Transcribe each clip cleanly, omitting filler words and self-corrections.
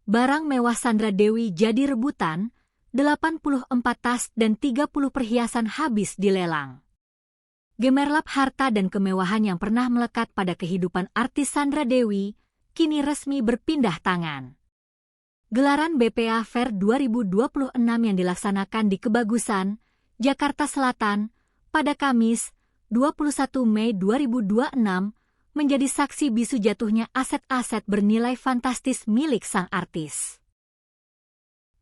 Barang mewah Sandra Dewi jadi rebutan, 84 tas dan 30 perhiasan habis dilelang. Gemerlap harta dan kemewahan yang pernah melekat pada kehidupan artis Sandra Dewi, kini resmi berpindah tangan. Gelaran BPA Fair 2026 yang dilaksanakan di Kebagusan, Jakarta Selatan, pada Kamis, 21 Mei 2026, menjadi saksi bisu jatuhnya aset-aset bernilai fantastis milik sang artis.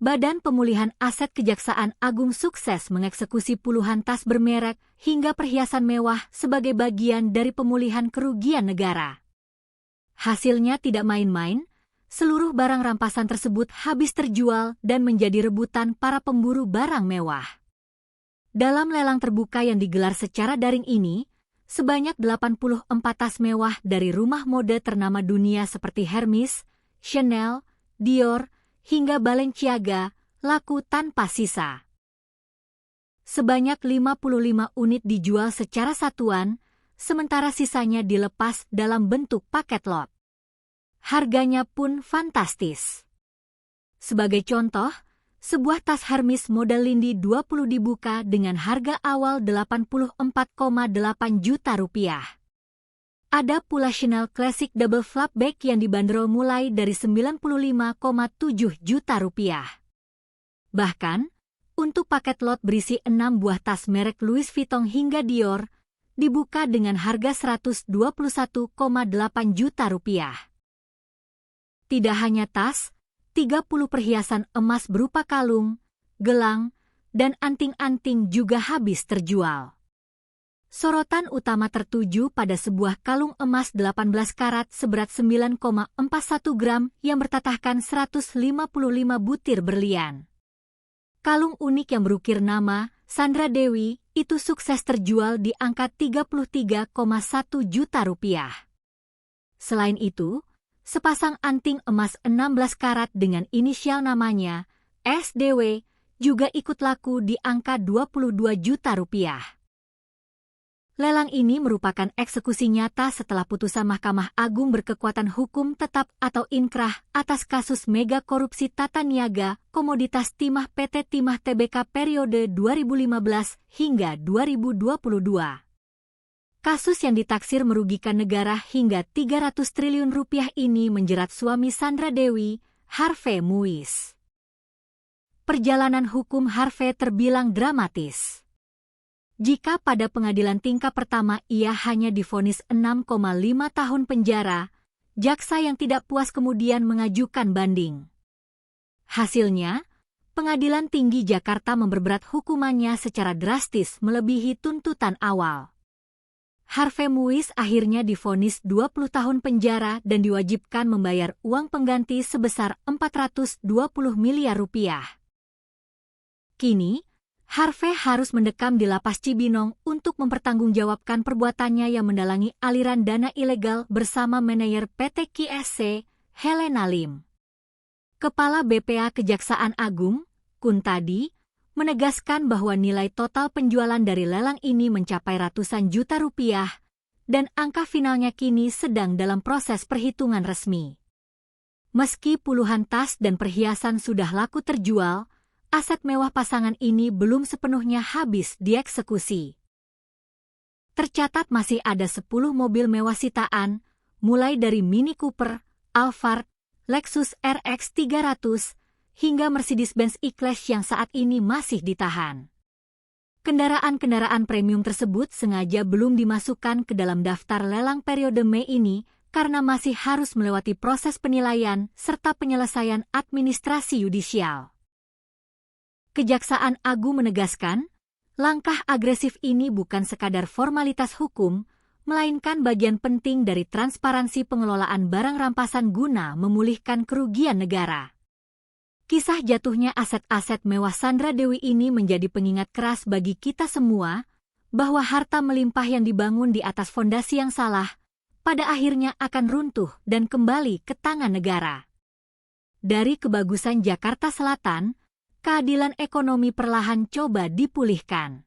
Badan Pemulihan Aset Kejaksaan Agung sukses mengeksekusi puluhan tas bermerek hingga perhiasan mewah sebagai bagian dari pemulihan kerugian negara. Hasilnya tidak main-main, seluruh barang rampasan tersebut habis terjual dan menjadi rebutan para pemburu barang mewah. Dalam lelang terbuka yang digelar secara daring ini, sebanyak 84 tas mewah dari rumah mode ternama dunia seperti Hermes, Chanel, Dior, hingga Balenciaga laku tanpa sisa. Sebanyak 55 unit dijual secara satuan, sementara sisanya dilepas dalam bentuk paket lot. Harganya pun fantastis. Sebagai contoh, sebuah tas Hermes model Lindy 20 dibuka dengan harga awal 84,8 juta rupiah. Ada pula Chanel Classic Double Flap Bag yang dibanderol mulai dari 95,7 juta rupiah. Bahkan, untuk paket lot berisi 6 buah tas merek Louis Vuitton hingga Dior, dibuka dengan harga 121,8 juta rupiah. Tidak hanya tas, 30 perhiasan emas berupa kalung, gelang, dan anting-anting juga habis terjual. Sorotan utama tertuju pada sebuah kalung emas 18 karat seberat 9,41 gram yang bertatahkan 155 butir berlian. Kalung unik yang berukir nama Sandra Dewi itu sukses terjual di angka 33,1 juta rupiah. Selain itu, sepasang anting emas 16 karat dengan inisial namanya, SDW, juga ikut laku di angka 22 juta rupiah. Lelang ini merupakan eksekusi nyata setelah putusan Mahkamah Agung berkekuatan hukum tetap atau inkrah atas kasus mega korupsi tata niaga komoditas timah PT Timah Tbk periode 2015 hingga 2022. Kasus yang ditaksir merugikan negara hingga 300 triliun rupiah ini menjerat suami Sandra Dewi, Harvey Muiz. Perjalanan hukum Harvey terbilang dramatis. Jika pada pengadilan tingkat pertama ia hanya divonis 6,5 tahun penjara, jaksa yang tidak puas kemudian mengajukan banding. Hasilnya, Pengadilan Tinggi Jakarta memperberat hukumannya secara drastis melebihi tuntutan awal. Harvey Muiz akhirnya divonis 20 tahun penjara dan diwajibkan membayar uang pengganti sebesar 420 miliar rupiah. Kini, Harvey harus mendekam di lapas Cibinong untuk mempertanggungjawabkan perbuatannya yang mendalangi aliran dana ilegal bersama manajer PT QSC, Helena Lim. Kepala BPA Kejaksaan Agung, Kuntadi, menegaskan bahwa nilai total penjualan dari lelang ini mencapai ratusan juta rupiah dan angka finalnya kini sedang dalam proses perhitungan resmi. Meski puluhan tas dan perhiasan sudah laku terjual, aset mewah pasangan ini belum sepenuhnya habis dieksekusi. Tercatat masih ada 10 mobil mewah sitaan, mulai dari Mini Cooper, Alphard, Lexus RX 300, hingga Mercedes-Benz E-Class yang saat ini masih ditahan. Kendaraan-kendaraan premium tersebut sengaja belum dimasukkan ke dalam daftar lelang periode Mei ini karena masih harus melewati proses penilaian serta penyelesaian administrasi yudisial. Kejaksaan Agung menegaskan, langkah agresif ini bukan sekadar formalitas hukum, melainkan bagian penting dari transparansi pengelolaan barang rampasan guna memulihkan kerugian negara. Kisah jatuhnya aset-aset mewah Sandra Dewi ini menjadi pengingat keras bagi kita semua, bahwa harta melimpah yang dibangun di atas fondasi yang salah, pada akhirnya akan runtuh dan kembali ke tangan negara. Dari Kebagusan Jakarta Selatan, keadilan ekonomi perlahan coba dipulihkan.